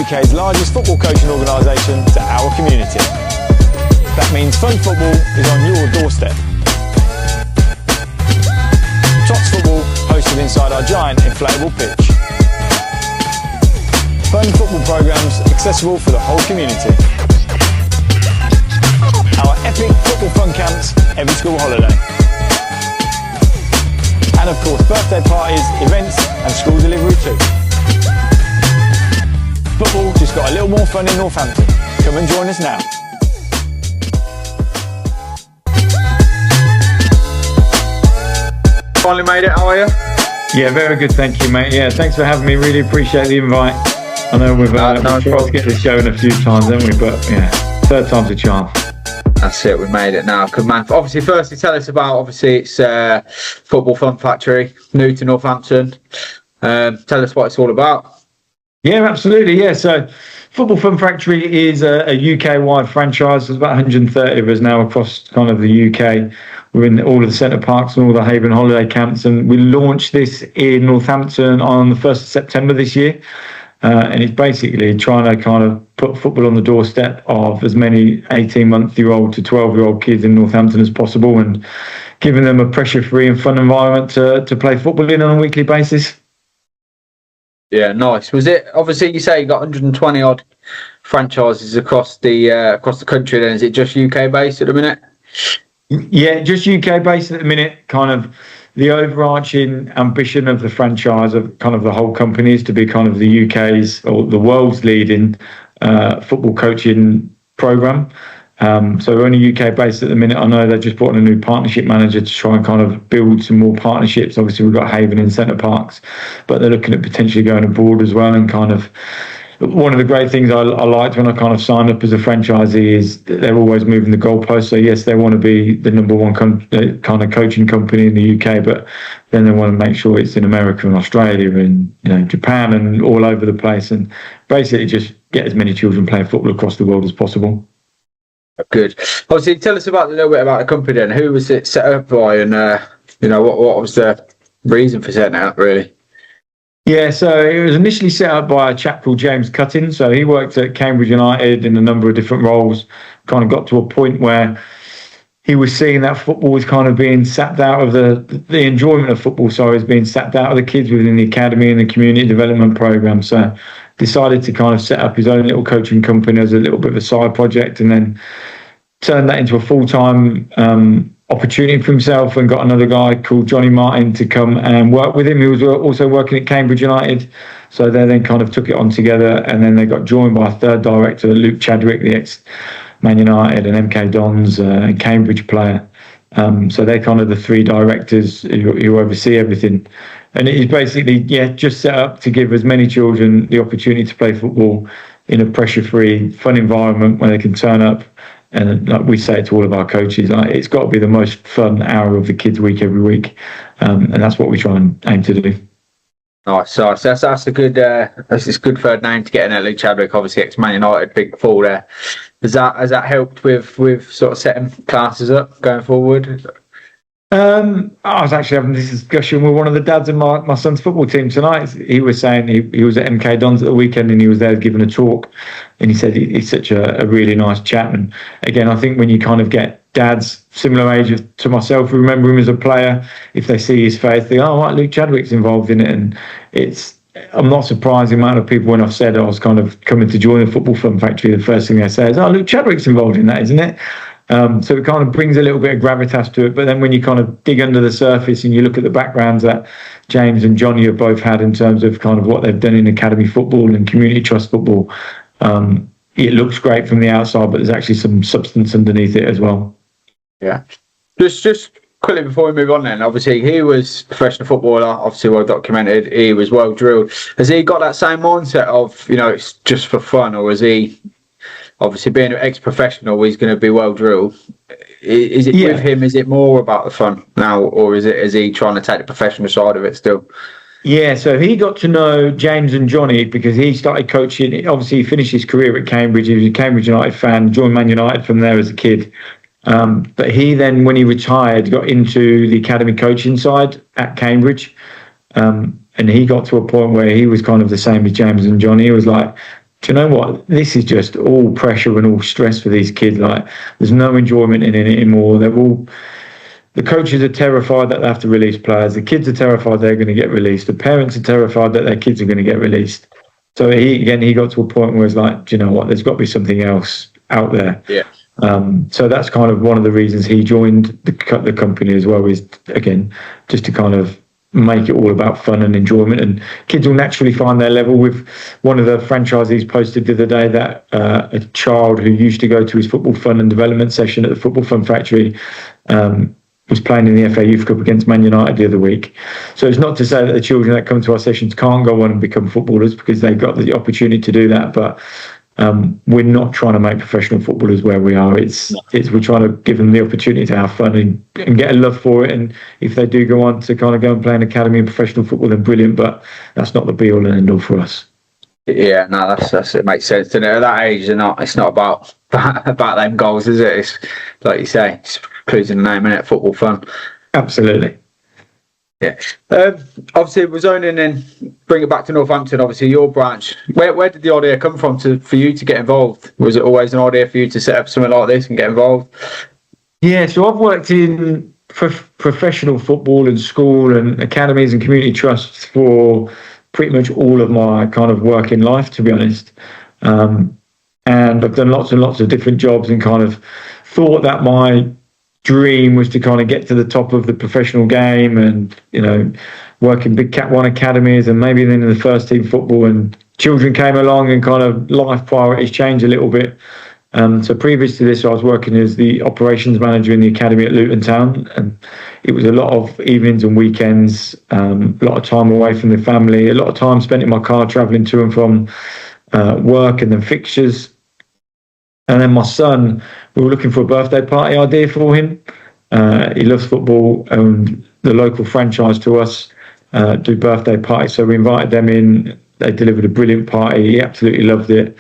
UK's largest football coaching organisation to our community. That means fun football is on your doorstep. Tots football hosted inside our giant inflatable pitch. Fun football programmes accessible for the whole community. Our epic football fun camps every school holiday. And of course birthday parties, events and school delivery too. Football just got a little more fun in Northampton. Come and join us now. Finally made it, how are you? Yeah, very good, thank you, mate. Yeah, thanks for having me. Really appreciate the invite. I know we've tried to get this show in a few times, haven't we? But yeah, third time's a charm. That's it, we made it now. Good man. Obviously, firstly, tell us about, it's Football Fun Factory, new to Northampton. Tell us what it's all about. Yeah, absolutely. Yeah, so Football Fun Factory is a UK-wide franchise. There's about 130 of us now across kind of the UK. We're in all of the centre parks and all the Haven holiday camps, and we launched this in Northampton on the 1st of September this year. And it's basically trying to kind of put football on the doorstep of as many 18-month-year-old to 12-year-old kids in Northampton as possible, and giving them a pressure-free and fun environment to play football in on a weekly basis. Yeah, nice. Was it, obviously you say you got 120 odd franchises across the country, then is it just UK based at the minute? Yeah, just UK based at the minute. Kind of the overarching ambition of the franchise, of kind of the whole company, is to be kind of the UK's or the world's leading football coaching program. So we're only UK based at the minute. I know they've just brought in a new partnership manager to try and kind of build some more partnerships. Obviously we've got Haven in Centre Parks, but they're looking at potentially going abroad as well. And kind of one of the great things I liked when I kind of signed up as a franchisee is that they're always moving the goalposts. So yes, they want to be the number one kind of coaching company in the UK, but then they want to make sure it's in America and Australia and Japan and all over the place, and basically just get as many children playing football across the world as possible. Good. Obviously, tell us a little bit about the company then. Who was it set up by, and what was the reason for setting it up, really? Yeah, so it was initially set up by a chap called James Cutting. So he worked at Cambridge United in a number of different roles. Kind of got to a point where he was seeing that football was kind of being sapped out of the enjoyment of football. So it was being sapped out of the kids within the academy and the community development program. So decided to kind of set up his own little coaching company as a little bit of a side project, and then turned that into a full-time opportunity for himself, and got another guy called Johnny Martin to come and work with him. He was also working at Cambridge United. So they then kind of took it on together, and then they got joined by a third director, Luke Chadwick, the ex-Man United and MK Dons and Cambridge player. So they're kind of the three directors who oversee everything. And it is basically, just set up to give as many children the opportunity to play football in a pressure-free, fun environment where they can turn up. And like we say to all of our coaches, it's got to be the most fun hour of the kids' week every week. And that's what we try and aim to do. Nice. So that's a good, that's good third name to get in there. Luke Chadwick, obviously ex-Man United, big fall there. Has that helped with sort of setting classes up going forward? I was actually having this discussion with one of the dads in my son's football team tonight. He was saying he was at MK Dons at the weekend, and he was there giving a talk, and he said he's such a really nice chap. And again, I think when you kind of get dads similar age to myself who remember him as a player, if they see his face, they go, oh, right, Luke Chadwick's involved in it. And I'm not surprised the amount of people, when I've said I was kind of coming to join the Football Fun Factory, the first thing they say is, oh, Luke Chadwick's involved in that, isn't it? So it kind of brings a little bit of gravitas to it. But then when you kind of dig under the surface and you look at the backgrounds that James and Johnny have both had in terms of kind of what they've done in academy football and community trust football, it looks great from the outside, but there's actually some substance underneath it as well. Yeah. Just quickly before we move on then, obviously he was a professional footballer, obviously well documented, he was well drilled. Has he got that same mindset of, it's just for fun, or is he, obviously being an ex-professional, he's going to be well drilled? Is it with him, is it more about the fun now, or is he trying to take the professional side of it still? Yeah, so he got to know James and Johnny because he started coaching. Obviously, he finished his career at Cambridge. He was a Cambridge United fan, joined Man United from there as a kid. But he then, when he retired, got into the academy coaching side at Cambridge. And he got to a point where he was kind of the same as James and Johnny. He was like, do you know what? This is just all pressure and all stress for these kids. Like, there's no enjoyment in it anymore. The coaches are terrified that they have to release players. The kids are terrified they're going to get released. The parents are terrified that their kids are going to get released. So he got to a point where it's like, do you know what? There's got to be something else out there. Yeah. So that's kind of one of the reasons he joined the company as well, is, again, just to kind of make it all about fun and enjoyment, and kids will naturally find their level. With one of the franchisees posted the other day that a child who used to go to his football fun and development session at the Football Fun Factory was playing in the FA Youth Cup against Man United the other week. So it's not to say that the children that come to our sessions can't go on and become footballers, because they got the opportunity to do that, but we're not trying to make professional footballers where we are. It's we're trying to give them the opportunity to have fun and get a love for it. And if they do go on to kind of go and play an academy in professional football, then brilliant. But that's not the be all and end all for us. Yeah, no, that's it. Makes sense. And at that age, it's not about them goals, is it? It's like you say, it's pleasing the name, innit? Football fun. Absolutely. Yeah. Obviously, we're zoning in. Bring it back to Northampton. Obviously, your branch. Where did the idea come from for you to get involved? Was it always an idea for you to set up something like this and get involved? Yeah. So I've worked in professional football and school and academies and community trusts for pretty much all of my kind of working life, to be honest. And I've done lots and lots of different jobs, and kind of thought that my dream was to kind of get to the top of the professional game, and, you know, work in big Cat 1 academies and maybe then in the first team football. And children came along and kind of life priorities changed a little bit. So previous to this, I was working as the operations manager in the academy at Luton Town, and it was a lot of evenings and weekends, a lot of time away from the family, a lot of time spent in my car travelling to and from work and then fixtures. And then my son, we were looking for a birthday party idea for him. He loves football, and the local franchise to us do birthday parties. So we invited them in. They delivered a brilliant party. He absolutely loved it.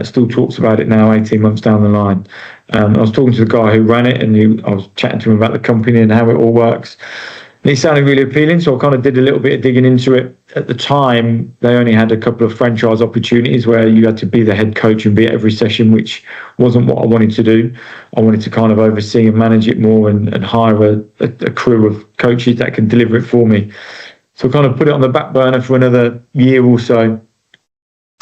Still talks about it now, 18 months down the line. I was talking to the guy who ran it, and I was chatting to him about the company and how it all works. And he sounded really appealing, so I kind of did a little bit of digging into it. At the time, they only had a couple of franchise opportunities where you had to be the head coach and be at every session, which wasn't what I wanted to do. I wanted to kind of oversee and manage it more, and hire a crew of coaches that can deliver it for me. So I kind of put it on the back burner for another year or so.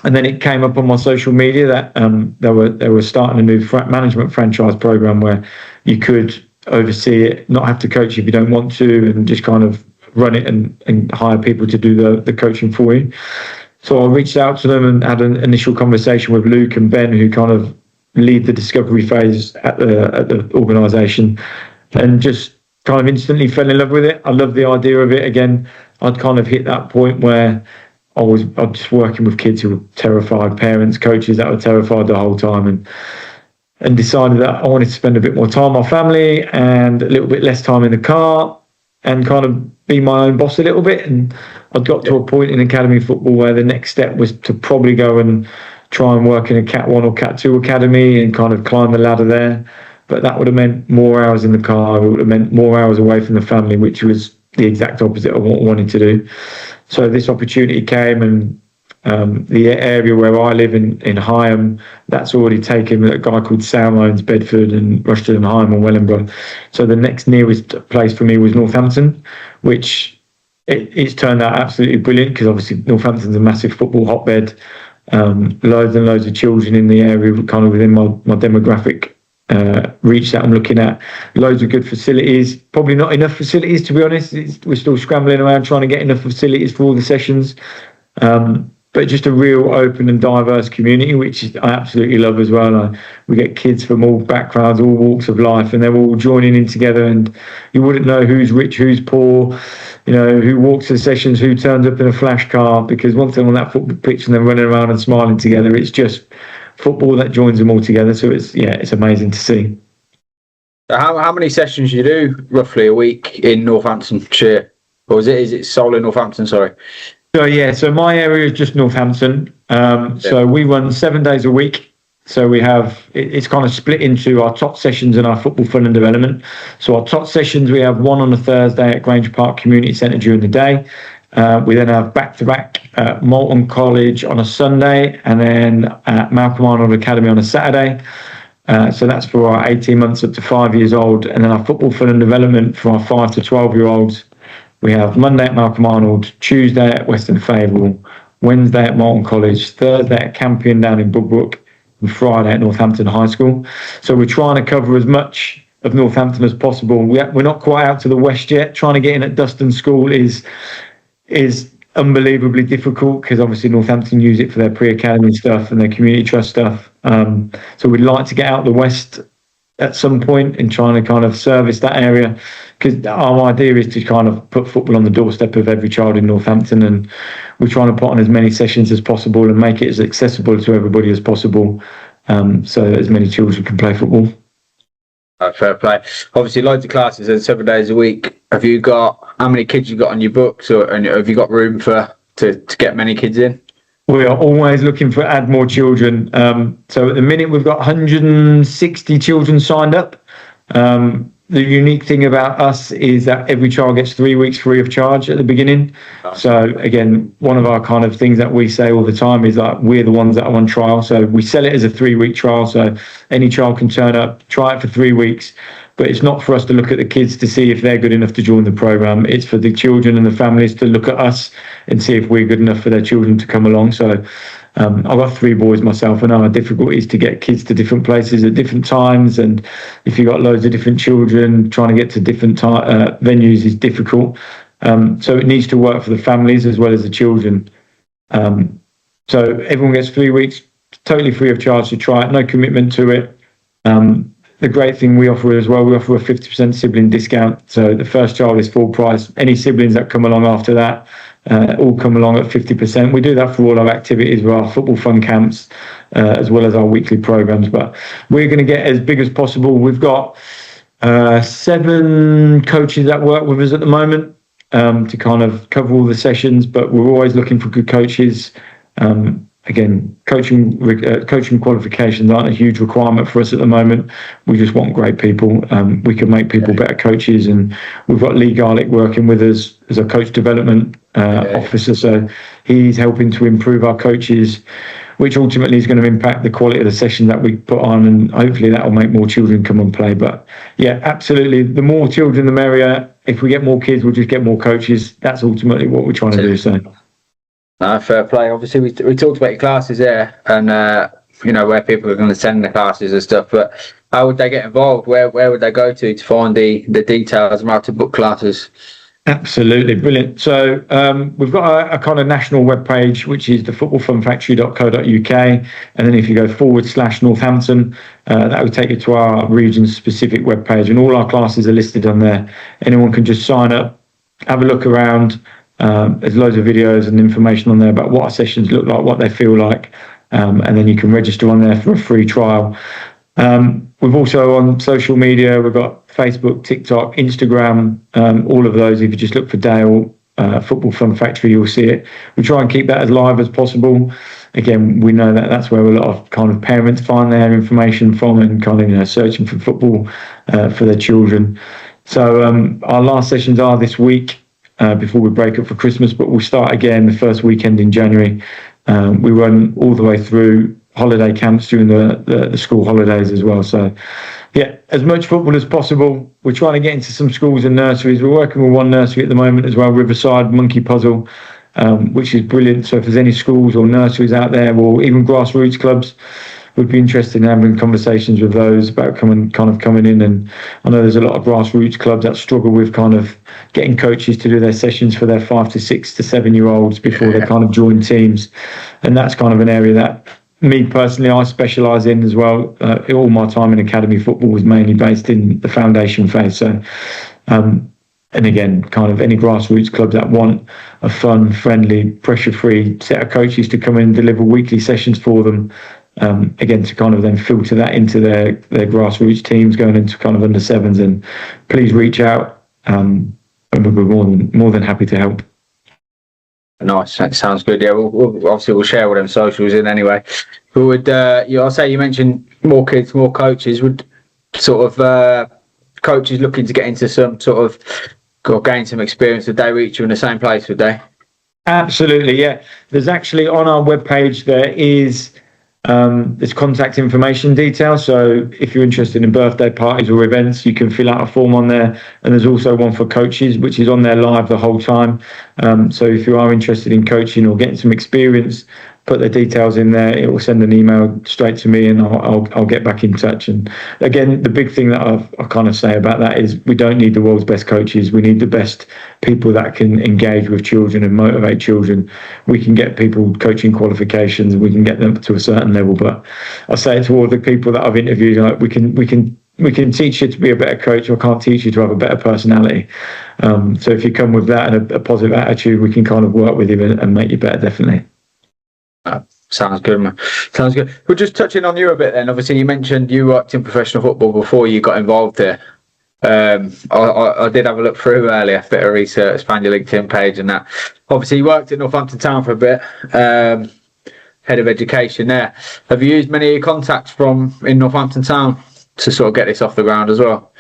And then it came up on my social media that they were starting a new management franchise program where you could oversee it, not have to coach if you don't want to, and just kind of run it and hire people to do the coaching for you. So I reached out to them and had an initial conversation with Luke and Ben, who kind of lead the discovery phase at the organisation, and just kind of instantly fell in love with it. I love the idea of it. Again, I'd kind of hit that point where I was just working with kids who were terrified, parents, coaches that were terrified the whole time, and decided that I wanted to spend a bit more time with my family and a little bit less time in the car, and kind of be my own boss a little bit. And I'd got to a point in academy football where the next step was to probably go and try and work in a Cat 1 or Cat 2 academy and kind of climb the ladder there. But that would have meant more hours in the car. It would have meant more hours away from the family, which was the exact opposite of what I wanted to do. So this opportunity came, and the area where I live in Higham, that's already taken a guy called Sam owns Bedford and Rushden and Higham and Wellingborough. So the next nearest place for me was Northampton, which it's turned out absolutely brilliant, because obviously Northampton's a massive football hotbed. Loads and loads of children in the area, kind of within my demographic reach that I'm looking at. Loads of good facilities, probably not enough facilities, to be honest. We're still scrambling around trying to get enough facilities for all the sessions, but just a real open and diverse community, which I absolutely love as well. We get kids from all backgrounds, all walks of life, and they're all joining in together, and you wouldn't know who's rich, who's poor, you know, who walks the sessions, who turns up in a flash car, because once they're on that football pitch and they're running around and smiling together, it's just football that joins them all together. So it's amazing to see. How many sessions you do roughly a week in Northamptonshire, or is it solely Northampton? Sorry. So my area is just Northampton. So we run 7 days a week. So we have it's kind of split into our top sessions and our football fun and development. So our top sessions, we have one on a Thursday at Grange Park Community Centre during the day. We then have back-to-back at Malton College on a Sunday, and then at Malcolm Arnold Academy on a Saturday. So that's for our 18 months up to 5 years old. And then our football fun and development for our 5 to 12-year-olds. We have Monday at Malcolm Arnold, Tuesday at Western Fable, Wednesday at Malton College, Thursday at Campion down in Brookbrook, and Friday at Northampton High School. So we're trying to cover as much of Northampton as possible. We're not quite out to the west yet. Trying to get in at Dustin School is unbelievably difficult, because obviously Northampton use it for their pre-academy stuff and their community trust stuff. So we'd like to get out the west at some point and trying to kind of service that area, because our idea is to kind of put football on the doorstep of every child in Northampton, and we're trying to put on as many sessions as possible and make it as accessible to everybody as possible, so that as many children can play football. Fair play. Obviously, loads of classes and 7 days a week. Have you got, how many kids you got on your books, and have you got room to get many kids in? We are always looking for add more children. So at the minute we've got 160 children signed up. The unique thing about us is that every child gets 3 weeks free of charge at the beginning. So again, one of our kind of things that we say all the time is that we're the ones that are on trial. So we sell it as a 3-week trial. So any child can turn up, try it for 3 weeks. But it's not for us to look at the kids to see if they're good enough to join the program. It's for the children and the families to look at us and see if we're good enough for their children to come along. So I've got 3 boys myself. I know how difficult it is to get kids to different places at different times. And if you've got loads of different children, trying to get to different venues is difficult. So it needs to work for the families as well as the children. So everyone gets 3 weeks, totally free of charge to try it, no commitment to it. The great thing we offer as well, we offer a 50% sibling discount. So the first child is full price. Any siblings that come along after that all come along at 50%. We do that for all our activities, with our football fun camps, as well as our weekly programs. But we're going to get as big as possible. We've got 7 coaches that work with us at the moment to kind of cover all the sessions, but we're always looking for good coaches. Again, coaching qualifications aren't a huge requirement for us at the moment. We just want great people. We can make people better coaches, and we've got Lee Garlick working with us as a coach development officer. So he's helping to improve our coaches, which ultimately is going to impact the quality of the session that we put on, and hopefully that will make more children come and play. But yeah, absolutely. The more children, the merrier. If we get more kids, we'll just get more coaches. That's ultimately what we're trying to do. So. Fair play. Obviously, we talked about your classes there, and where people are going to send the classes and stuff. But how would they get involved? Where would they go to find the details and how to book classes? Absolutely brilliant. So we've got a kind of national webpage, which is the footballfunfactory.co.uk, and then if you go /Northampton, that would take you to our region specific webpage, and all our classes are listed on there. Anyone can just sign up, have a look around. There's loads of videos and information on there about what our sessions look like, what they feel like, and then you can register on there for a free trial. We've also on social media, we've got Facebook, TikTok, Instagram, all of those. If you just look for Dale Football Fun Factory, you'll see it. We try and keep that as live as possible. Again, we know that that's where a lot of kind of parents find their information from, and kind of searching for football for their children. So our last sessions are this week, before we break up for Christmas, but we'll start again the first weekend in January. We run all the way through holiday camps during the school holidays as well. So yeah, as much football as possible. We're trying to get into some schools and nurseries. We're working with one nursery at the moment as well, Riverside Monkey Puzzle, which is brilliant. So if there's any schools or nurseries out there, or even grassroots clubs, would be interested in having conversations with those about coming in. And I know there's a lot of grassroots clubs that struggle with kind of getting coaches to do their sessions for their 5 to 6 to 7 year olds before they kind of join teams, and that's kind of an area that me personally I specialise in as well. All my time in academy football was mainly based in the foundation phase. So and again, kind of any grassroots clubs that want a fun, friendly, pressure-free set of coaches to come in and deliver weekly sessions for them, again, to kind of then filter that into their grassroots teams going into kind of under sevens, and please reach out, and we'll be more than happy to help. Nice, that sounds good. Yeah, we'll share all them socials in anyway. But would I'll say you mentioned more kids, more coaches. Would sort of coaches looking to get into some sort of or gain some experience, would they reach you in the same place? Would they? Absolutely, yeah. There's actually on our webpage there's contact information details. So if you're interested in birthday parties or events, you can fill out a form on there. And there's also one for coaches, which is on there live the whole time. So if you are interested in coaching or getting some experience, put the details in there. It will send an email straight to me, and I'll get back in touch. And again, the big thing that I kind of say about that is we don't need the world's best coaches. We need the best people that can engage with children and motivate children. We can get people coaching qualifications, and we can get them to a certain level. But I say it to all the people that I've interviewed, like we can teach you to be a better coach. I can't teach you to have a better personality. So if you come with that and a positive attitude, we can kind of work with you and make you better, definitely. Sounds good, man. Sounds good. We're just touching on you a bit then. Obviously, you mentioned you worked in professional football before you got involved here. I did have a look through earlier, a bit of research, found your LinkedIn page and that. Obviously, you worked at Northampton Town for a bit, head of education there. Have you used many of your contacts from in Northampton Town to sort of get this off the ground as well?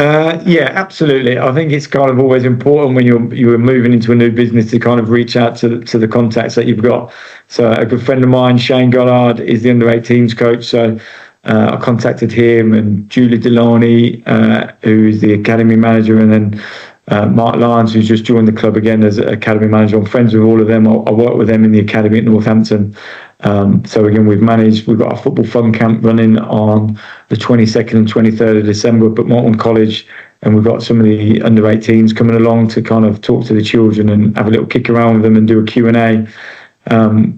Yeah, absolutely. I think it's kind of always important when you're moving into a new business to kind of reach out to the contacts that you've got. So a good friend of mine, Shane Goddard, is the under-18s coach. So I contacted him and Julie Delaney, who is the academy manager, and then Mark Lyons, who's just joined the club again as academy manager. I'm friends with all of them. I work with them in the academy at Northampton. So again, we've got our football fun camp running on the 22nd and 23rd of December up at Morton College, and we've got some of the under-18s coming along to kind of talk to the children and have a little kick around with them and do a Q&A.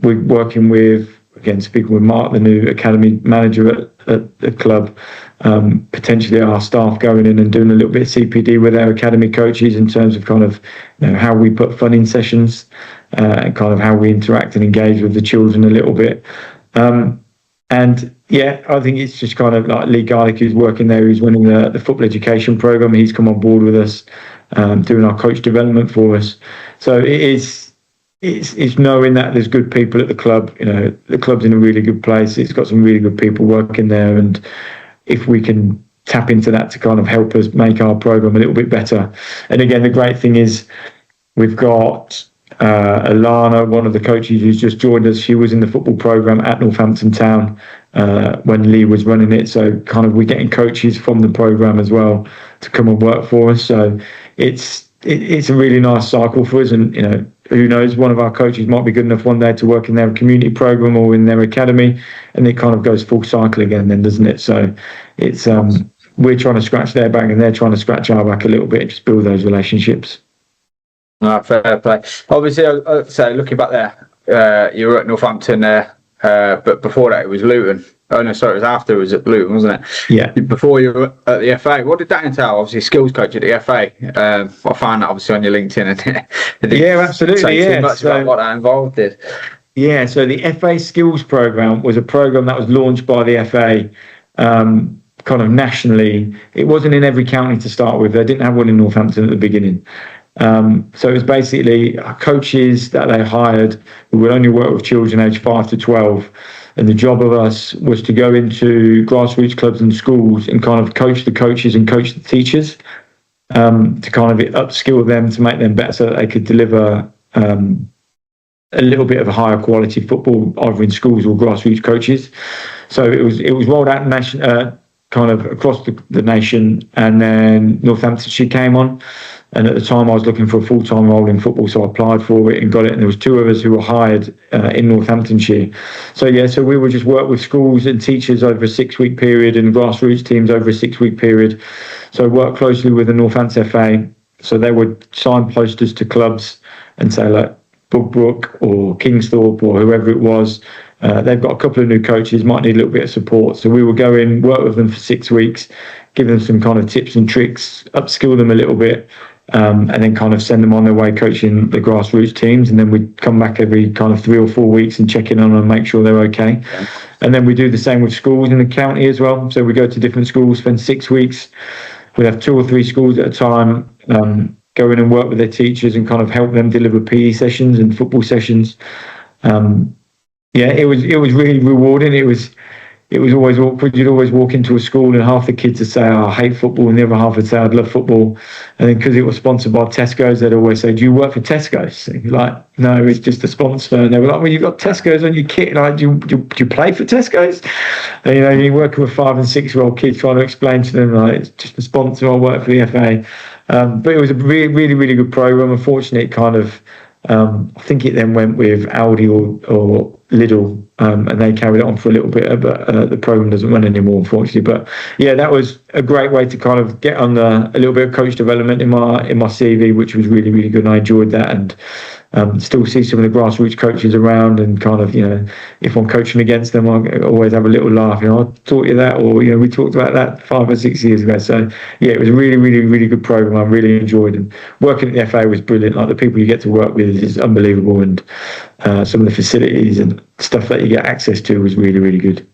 We're working with, again, speaking with Mark, the new academy manager at the club, potentially our staff going in and doing a little bit of CPD with our academy coaches in terms of kind of, how we put fun in sessions, and kind of how we interact and engage with the children a little bit. And yeah, I think it's just kind of like Lee Garlick, who's working there, who's running the football education program. He's come on board with us, doing our coach development for us. So it's knowing that there's good people at the club. The club's in a really good place. It's got some really good people working there, and if we can tap into that to kind of help us make our program a little bit better. And again, the great thing is we've got Alana, one of the coaches who's just joined us. She was in the football program at Northampton Town when Lee was running it. So kind of we're getting coaches from the program as well to come and work for us. So it's a really nice cycle for us. And who knows, one of our coaches might be good enough one day to work in their community program or in their academy, and it kind of goes full cycle again then, doesn't it? So it's we're trying to scratch their back and they're trying to scratch our back a little bit and just build those relationships. No, fair play. Obviously, so looking back there, you were at Northampton there, but before that it was Luton. Oh no, sorry, it was after it was at Luton, wasn't it? Yeah. Before you were at the FA, what did that entail? Obviously, skills coach at the FA. I found that obviously on your LinkedIn. Yeah, absolutely. Say too much about what that involved did. Yeah, so the FA Skills Programme was a programme that was launched by the FA kind of nationally. It wasn't in every county to start with. They didn't have one in Northampton at the beginning. So it was basically coaches that they hired who would only work with children aged 5 to 12. And the job of us was to go into grassroots clubs and schools and kind of coach the coaches and coach the teachers to kind of upskill them to make them better so that they could deliver a little bit of a higher quality football either in schools or grassroots coaches. So it was rolled out kind of across the nation, and then Northamptonshire came on. And at the time, I was looking for a full-time role in football, so I applied for it and got it. And there was 2 of us who were hired in Northamptonshire. So we would just work with schools and teachers over a 6-week period and grassroots teams over a 6-week period. So work closely with the Northampton FA. So they would sign posters to clubs and say, like, Bugbrook or Kingsthorpe or whoever it was, they've got a couple of new coaches, might need a little bit of support. So we would go in, work with them for 6 weeks, give them some kind of tips and tricks, upskill them a little bit, and then kind of send them on their way coaching the grassroots teams. And then we'd come back every kind of 3 or 4 weeks and check in on them and make sure they're okay. Yeah. And then we do the same with schools in the county as well. So we go to different schools, spend 6 weeks. We have 2 or 3 schools at a time, go in and work with their teachers and kind of help them deliver PE sessions and football sessions. It was really rewarding. it was always awkward. You'd always walk into a school and half the kids would say, oh, I hate football, and the other half would say, I'd love football. And then because it was sponsored by Tesco's, they'd always say, do you work for Tesco's? And you're like, no, it's just a sponsor. And they were like, well, you've got Tesco's on your kit. Like, do you play for Tesco's? And, you're working with 5 and 6 year old kids trying to explain to them, like, it's just a sponsor, I work for the FA. But it was a really, really, really good program. Unfortunately, it kind of, I think it then went with Aldi or Lidl, and they carried it on for a little bit, but the program doesn't run anymore, unfortunately. But yeah, that was a great way to kind of get on a little bit of coach development in my CV, which was really, really good. And I enjoyed that, and still see some of the grassroots coaches around, and kind of, if I'm coaching against them, I always have a little laugh. I taught you that, or we talked about that 5 or 6 years ago. So yeah, it was a really, really, really good program. I really enjoyed, and working at the FA was brilliant. Like, the people you get to work with is unbelievable, and some of the facilities and stuff that you get access to was really, really good.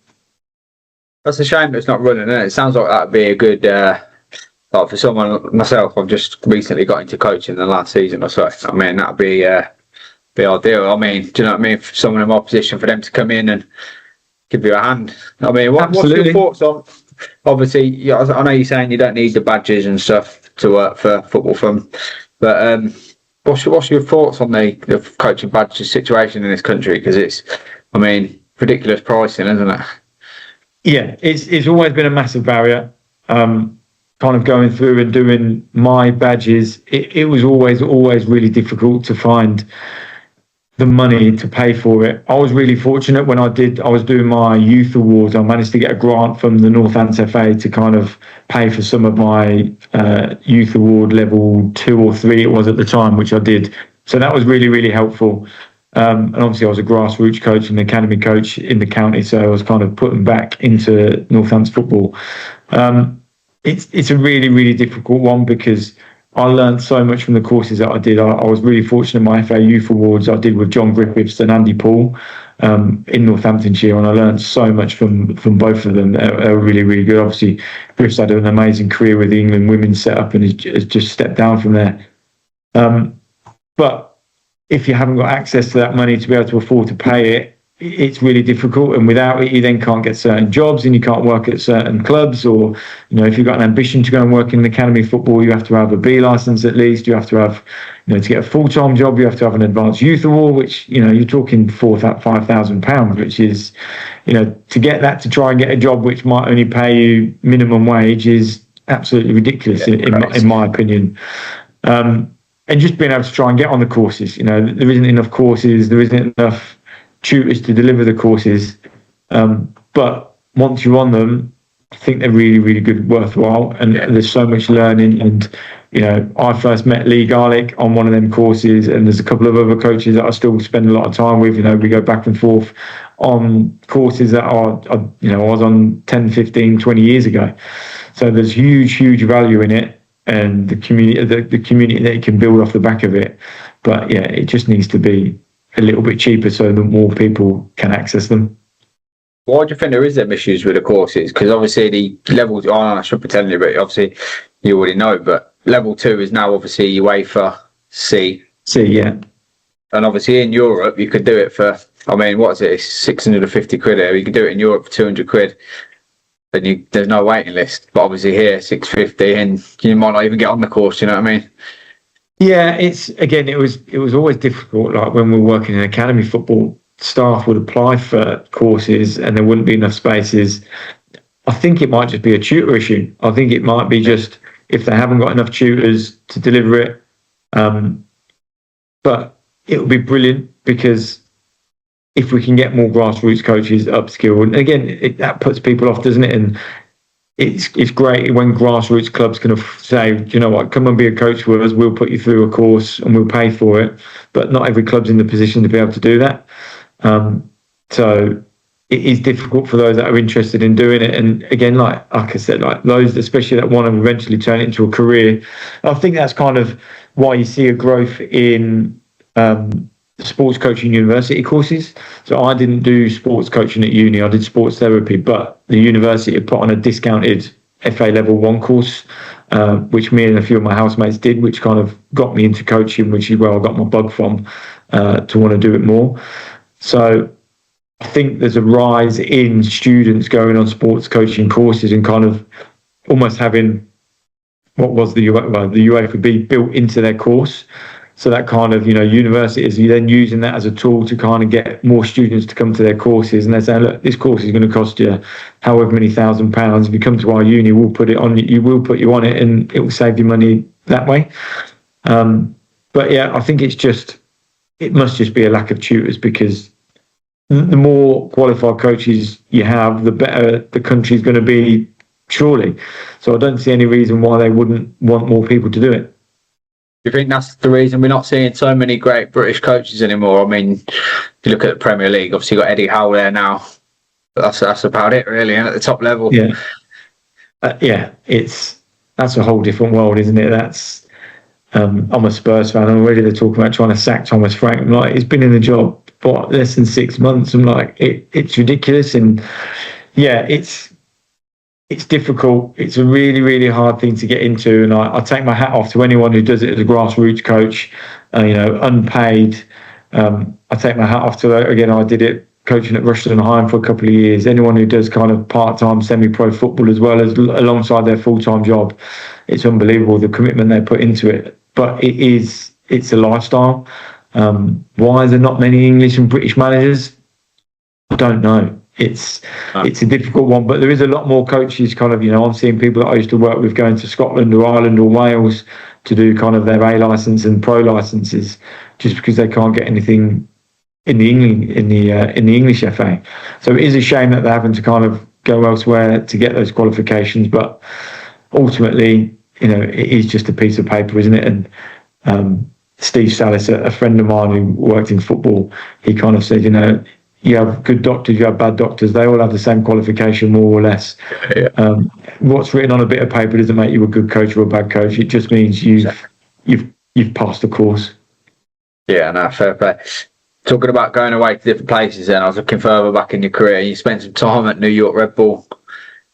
That's a shame that it's not running, isn't it? It sounds like that'd be a good, like, for someone myself. I've just recently got into coaching the last season or so. I mean, that'd be ideal. I mean, do you know what I mean? For someone in my position, for them to come in and give you a hand. I mean, what's your thoughts on? Obviously, I know you're saying you don't need the badges and stuff to work for Football Fun, but what's your thoughts on the coaching badges situation in this country? Because it's, I mean, ridiculous pricing, isn't it? Yeah, it's always been a massive barrier. Kind of going through and doing my badges, it was always really difficult to find the money to pay for it. I was really fortunate when I was doing my youth awards. I managed to get a grant from the Northampton FA to kind of pay for some of my youth award level 2 or 3 it was at the time, which I did. So that was really, really helpful. And obviously I was a grassroots coach and academy coach in the county, so I was kind of putting back into Northampton football. It's a really, really difficult one, because I learned so much from the courses that I did. I was really fortunate. My FA Youth Awards I did with John Griffiths and Andy Paul in Northamptonshire, and I learned so much from both of them. They were really, really good. Obviously, Griffiths had an amazing career with the England women's setup and has just stepped down from there. But if you haven't got access to that money to be able to afford to pay it, it's really difficult, and without it you then can't get certain jobs and you can't work at certain clubs, or if you've got an ambition to go and work in academy football, you have to have a B license at least. You have to have, to get a full-time job, you have to have an advanced youth award, which you're talking £5,000, which is, to get that, to try and get a job which might only pay you minimum wage, is absolutely ridiculous in my opinion. And just being able to try and get on the courses, there isn't enough courses, there isn't enough tutors to deliver the courses, but once you're on them, I think they're really, really good, worthwhile, and there's so much learning. And I first met Lee Garlick on one of them courses, and there's a couple of other coaches that I still spend a lot of time with. We go back and forth on courses that I was on 10, 15, 20 years ago. So there's huge value in it, and the community that you can build off the back of it. But yeah, it just needs to be a little bit cheaper so that more people can access them. Why do you think there is them issues with the courses? Because obviously the level, I should be telling you, but obviously you already know, but level 2 is now obviously UEFA C. Yeah. And obviously in Europe you could do it for, what is it, it's 650 quid here. You could do it in Europe for 200 quid. And there's no waiting list. But obviously here, 650, and you might not even get on the course, you know what I mean? Yeah, it was always difficult. Like when we were working in academy football, staff would apply for courses and there wouldn't be enough spaces. I think it might just be a tutor issue. I think it might be just if they haven't got enough tutors to deliver it. But it would be brilliant, because if we can get more grassroots coaches upskilled, and again, that puts people off, doesn't it? And it's great when grassroots clubs can say, you know what, come and be a coach with us, we'll put you through a course and we'll pay for it. But not every club's in the position to be able to do that. So it is difficult for those that are interested in doing it. And again, like I said, like those, especially that want to eventually turn it into a career, I think that's kind of why you see a growth in sports coaching university courses. So I didn't do sports coaching at uni, I did sports therapy, but the university had put on a discounted FA level 1 course, which me and a few of my housemates did, which kind of got me into coaching, which is where I got my bug from, to want to do it more. So I think there's a rise in students going on sports coaching courses and kind of almost having what was the UEFA B built into their course. So that kind of, universities are then using that as a tool to kind of get more students to come to their courses. And they're saying, look, this course is going to cost you however many £1,000. If you come to our uni, we'll put you on it, and it will save you money that way. But yeah, I think it must just be a lack of tutors, because the more qualified coaches you have, the better the country's going to be, surely. So I don't see any reason why they wouldn't want more people to do it. Do you think that's the reason we're not seeing so many great British coaches anymore? I mean, if you look at the Premier League, obviously you've got Eddie Howe there now. But that's about it, really, and at the top level. Yeah. That's a whole different world, isn't it? That's I'm a Spurs fan, and already they're talking about trying to sack Thomas Frank. I'm like, he's been in the job for less than 6 months. I'm like, it's ridiculous. And yeah, it's difficult. It's a really, really hard thing to get into. And I take my hat off to anyone who does it as a grassroots coach, unpaid. I take my hat off to that. Again, I did it coaching at Rushden High for a couple of years. Anyone who does kind of part-time semi-pro football as well as alongside their full-time job, it's unbelievable the commitment they put into it. But it's a lifestyle. Why are there not many English and British managers? I don't know. It's a difficult one, but there is a lot more coaches kind of, I'm seeing people that I used to work with going to Scotland or Ireland or Wales to do kind of their A license and pro licenses, just because they can't get anything in the English FA. So it is a shame that they're having to kind of go elsewhere to get those qualifications, but ultimately, it is just a piece of paper, isn't it? And Steve Salis, a friend of mine who worked in football, he kind of said, you have good doctors, you have bad doctors. They all have the same qualification, more or less. Yeah. What's written on a bit of paper doesn't make you a good coach or a bad coach. It just means you've passed the course. Yeah, no, fair play. Talking about going away to different places, then I was looking further back in your career. You spent some time at New York Red Bull.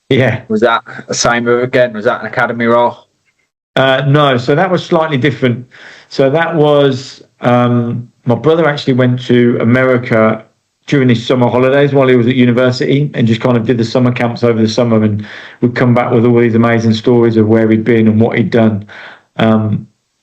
Yeah. Was that the same move again? Was that an academy role? No, so that was slightly different. So that was my brother actually went to America during his summer holidays while he was at university, and just kind of did the summer camps over the summer, and would come back with all these amazing stories of where he'd been and what he'd done.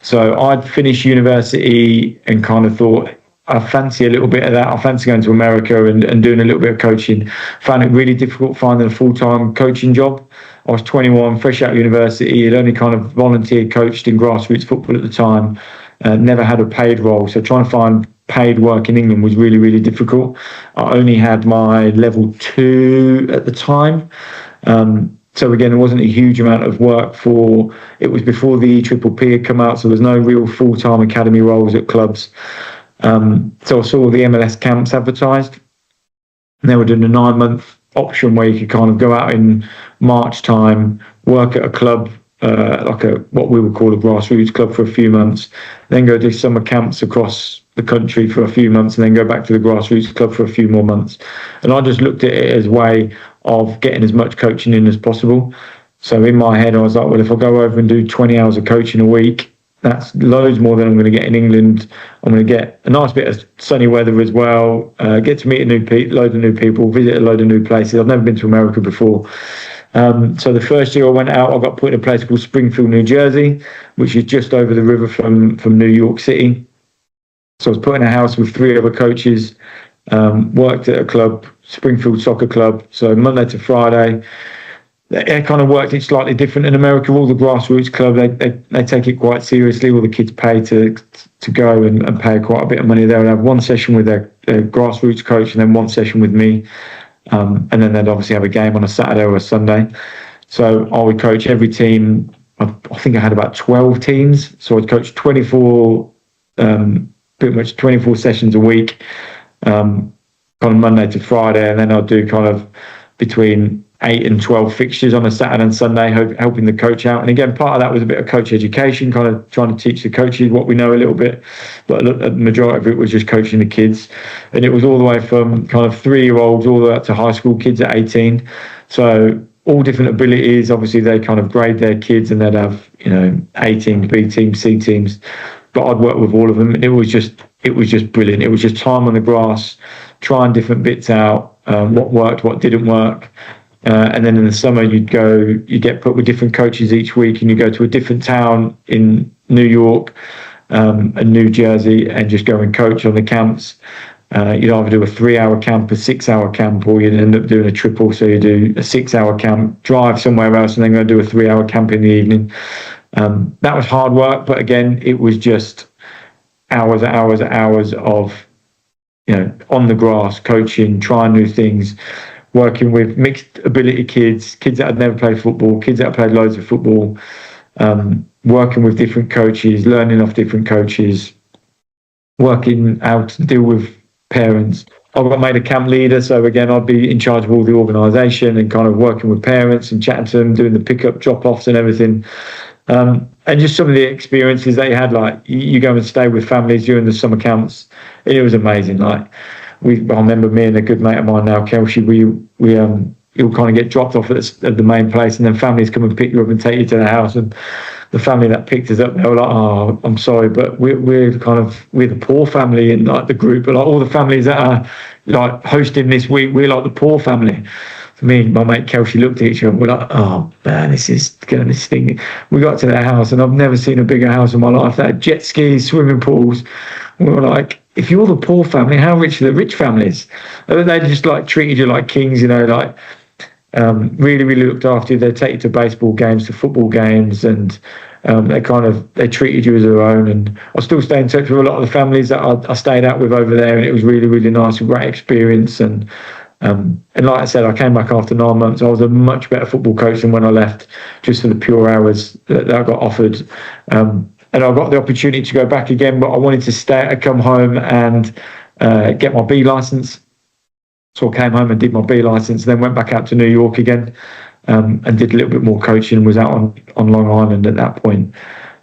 So I'd finished university and kind of thought, I fancy a little bit of that. I fancy going to America and doing a little bit of coaching. Found it really difficult finding a full-time coaching job. I was 21, fresh out of university. Had only kind of volunteer coached in grassroots football at the time. Never had a paid role. So trying to find paid work in England was really, really difficult. I only had my level 2 at the time. So again, there wasn't a huge amount of work it was before the EPPP had come out, so there's no real full-time academy roles at clubs. So I saw the MLS camps advertised, and they were doing a 9-month option where you could kind of go out in March time, work at a club, like what we would call a grassroots club for a few months, then go do summer camps across the country for a few months, and then go back to the grassroots club for a few more months. And I just looked at it as a way of getting as much coaching in as possible. So in my head, I was like, well, if I go over and do 20 hours of coaching a week, that's loads more than I'm going to get in England. I'm going to get a nice bit of sunny weather as well, get to meet load of new people, visit a load of new places. I've never been to America before. So the first year I went out, I got put in a place called Springfield, New Jersey, which is just over the river from New York City. So I was put in a house with 3 other coaches, worked at a club, Springfield Soccer Club. So Monday to Friday. They kind of worked it slightly different in America. All the grassroots club, they take it quite seriously. All the kids pay to go and pay quite a bit of money. They would have one session with their grassroots coach and then one session with me. And then they'd obviously have a game on a Saturday or a Sunday. So I would coach every team. I think I had about 12 teams. So I'd coach 24, pretty much 24 sessions a week, kind of Monday to Friday. And then I'd do kind of between 8 and 12 fixtures on a Saturday and Sunday, helping the coach out. And again, part of that was a bit of coach education, kind of trying to teach the coaches what we know a little bit. But the majority of it was just coaching the kids. And it was all the way from kind of 3-year-olds all the way up to high school kids at 18. So all different abilities. Obviously, they kind of grade their kids and they'd have, A teams, B teams, C teams. But I'd work with all of them. And it was just brilliant. It was just time on the grass, trying different bits out, what worked, what didn't work. And then in the summer, you get put with different coaches each week, and you go to a different town in New York and New Jersey, and just go and coach on the camps. You'd either do a 3-hour camp, a 6-hour camp, or you'd end up doing a triple. So you do a 6-hour camp, drive somewhere else, and then go do a 3-hour camp in the evening. That was hard work, but again, it was just hours of, on the grass, coaching, trying new things, working with mixed ability kids that had never played football, kids that had played loads of football, working with different coaches, learning off different coaches, working out to deal with parents. I got made a camp leader, so again, I'd be in charge of all the organisation and kind of working with parents and chatting to them, doing the pickup, drop-offs and everything. And just some of the experiences they had, like you go and stay with families during the summer camps. It was amazing. Like I remember me and a good mate of mine now, Kelsey, you'll kind of get dropped off at the main place, and then families come and pick you up and take you to the house. And the family that picked us up, they were like, "Oh, I'm sorry, but we're the poor family in like the group, but like all the families that are like hosting this week, we're like the poor family." For me, my mate Kelsey looked at each other and we're like, "Oh man, this is going to sting." We got to their house, and I've never seen a bigger house in my life. They had jet skis, swimming pools. We were like, if you're the poor family, how rich are the rich families? They just like treated you like kings, like really, really looked after you. They take you to baseball games, to football games, and they treated you as their own. And I still stay in touch with a lot of the families that I stayed out with over there, and it was really, really nice, a great experience. And like I said, I came back after 9 months. I was a much better football coach than when I left, just for the pure hours that I got offered. And I got the opportunity to go back again, but I wanted to come home and get my B licence. So I came home and did my B licence, then went back out to New York again, and did a little bit more coaching, was out on Long Island at that point.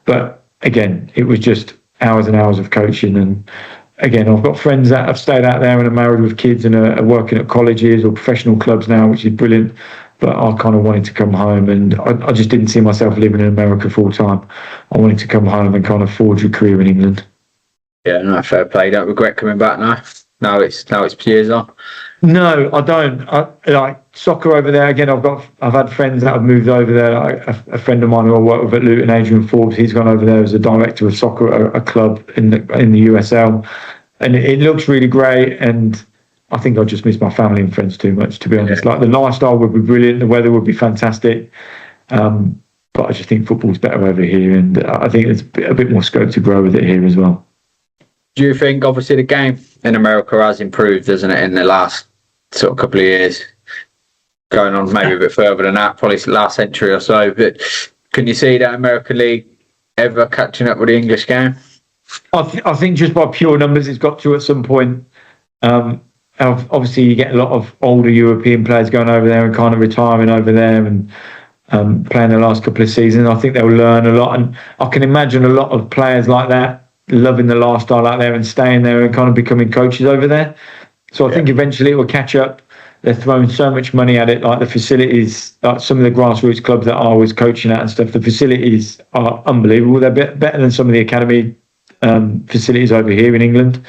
But again, it was just hours and hours of coaching. And again, I've got friends that have stayed out there and are married with kids and are working at colleges or professional clubs now, which is brilliant. But I kind of wanted to come home, and I just didn't see myself living in America full time. I wanted to come home and kind of forge a career in England. Yeah, no, fair play. Don't regret coming back now. No, it's years on. No, I don't. I like soccer over there. Again, I've had friends that have moved over there. A friend of mine who I work with at Luton, Adrian Forbes, he's gone over there as a director of soccer at a club in the USL, and it looks really great. And I think I just miss my family and friends too much, to be honest. Yeah. Like the lifestyle would be brilliant, the weather would be fantastic, but I just think football's better over here, and I think there's a bit more scope to grow with it here as well. Do you think, obviously, the game in America has improved, hasn't it, in the last sort of couple of years? Going on maybe a bit further than that, probably last century or so. But can you see that American League ever catching up with the English game? I think just by pure numbers, it's got to at some point. Obviously, you get a lot of older European players going over there and kind of retiring over there and playing the last couple of seasons. I think they'll learn a lot. And I can imagine a lot of players like that loving the lifestyle out there and staying there and kind of becoming coaches over there. So I think eventually it will catch up. They're throwing so much money at it, like the facilities, like some of the grassroots clubs that I was coaching at and stuff. The facilities are unbelievable. They're better than some of the academy facilities over here in England.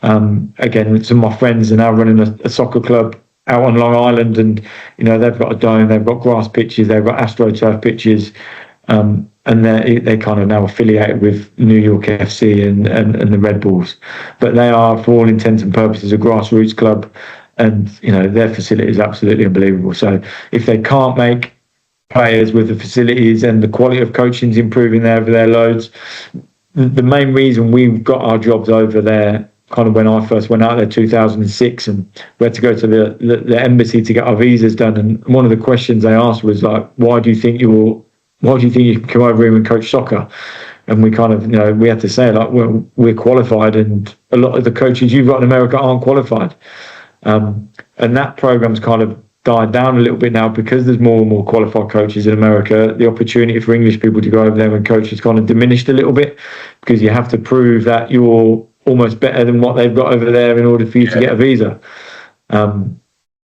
Again, some of my friends are now running a soccer club out on Long Island, and they've got a dome, they've got grass pitches, they've got AstroTurf pitches, and they're kind of now affiliated with New York FC and the Red Bulls, but they are, for all intents and purposes, a grassroots club, and their facility is absolutely unbelievable. So if they can't make players with the facilities and the quality of coaching is improving there over there loads, the main reason we got our jobs over there, kind of when I first went out there 2006, and we had to go to the embassy to get our visas done, and one of the questions they asked was like, why do you think you can come over here and coach soccer? And we kind of, we had to say, like, well, we're qualified, and a lot of the coaches you've got in America aren't qualified. And that program's kind of died down a little bit now because there's more and more qualified coaches in America. The opportunity for English people to go over there and coach has kind of diminished a little bit, because you have to prove that you're almost better than what they've got over there in order for you to get a visa.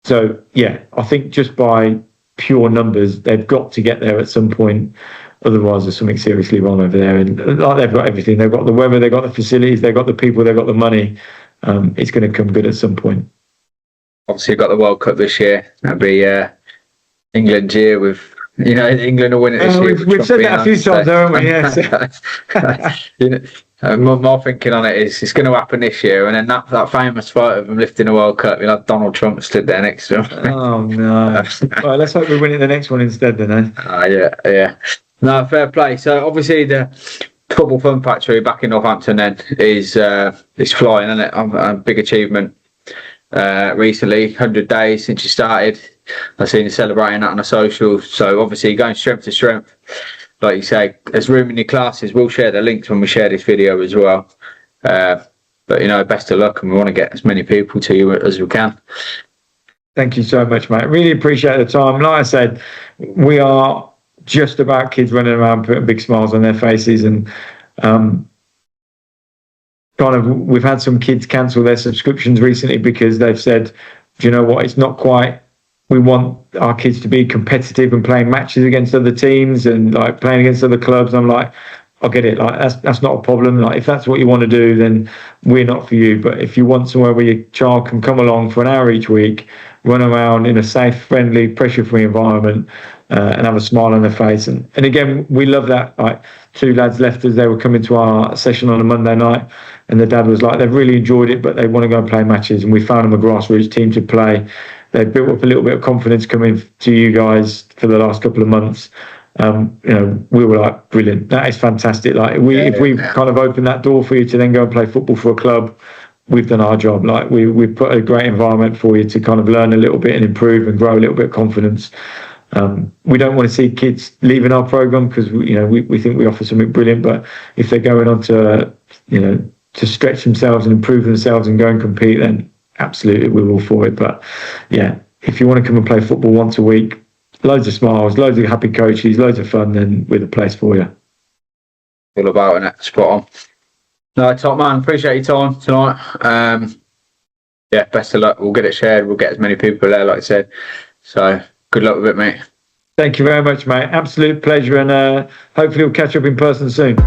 So, yeah, I think just by pure numbers, they've got to get there at some point. Otherwise, there's something seriously wrong over there. And like, they've got everything. They've got the weather, they've got the facilities, they've got the people, they've got the money. it's going to come good at some point. Obviously, you've got the World Cup this year. That'll be England's year with, England will win it this year. We've said that a few times, haven't we? Yeah. My thinking on it is it's going to happen this year, and then that famous photo of him lifting the World Cup, Donald Trump stood there next to him. Oh no! Well, let's hope we win it the next one instead, then. Yeah. No, fair play. So obviously the Football Fun Factory back in Northampton then is flying, isn't it? A big achievement. Recently, 100 days since you started. I've seen you celebrating that on the socials. So obviously going strength to strength. Like you say, there's room in your classes. We'll share the links when we share this video as well. But best of luck, and we want to get as many people to you as we can. Thank you so much, mate. Really appreciate the time. Like I said, we are just about kids running around putting big smiles on their faces, and we've had some kids cancel their subscriptions recently because they've said, do you know what, it's not quite, we want our kids to be competitive and playing matches against other teams and like playing against other clubs. I'm like, I get it, like that's not a problem. Like if that's what you want to do, then we're not for you. But if you want somewhere where your child can come along for an hour each week, run around in a safe, friendly, pressure-free environment, and have a smile on their face. And again, we love that. Like 2 lads left as they were coming to our session on a Monday night, and the dad was like, they've really enjoyed it, but they want to go and play matches. And we found them a grassroots team to play. They built up a little bit of confidence coming to you guys for the last couple of months. We were like, brilliant. That is fantastic. Like if we kind of opened that door for you to then go and play football for a club, we've done our job. Like we've put a great environment for you to kind of learn a little bit and improve and grow a little bit of confidence. We don't want to see kids leaving our program because we think we offer something brilliant. But if they're going on to to stretch themselves and improve themselves and go and compete, then absolutely we're all for it. But yeah, if you want to come and play football once a week, loads of smiles, loads of happy coaches, loads of fun, then we're the place for you. All about it, spot on. No, top man, appreciate your time tonight. Best of luck. We'll get it shared. We'll get as many people there, like I said. So good luck with it, mate. Thank you very much, mate. Absolute pleasure, and hopefully we'll catch up in person soon.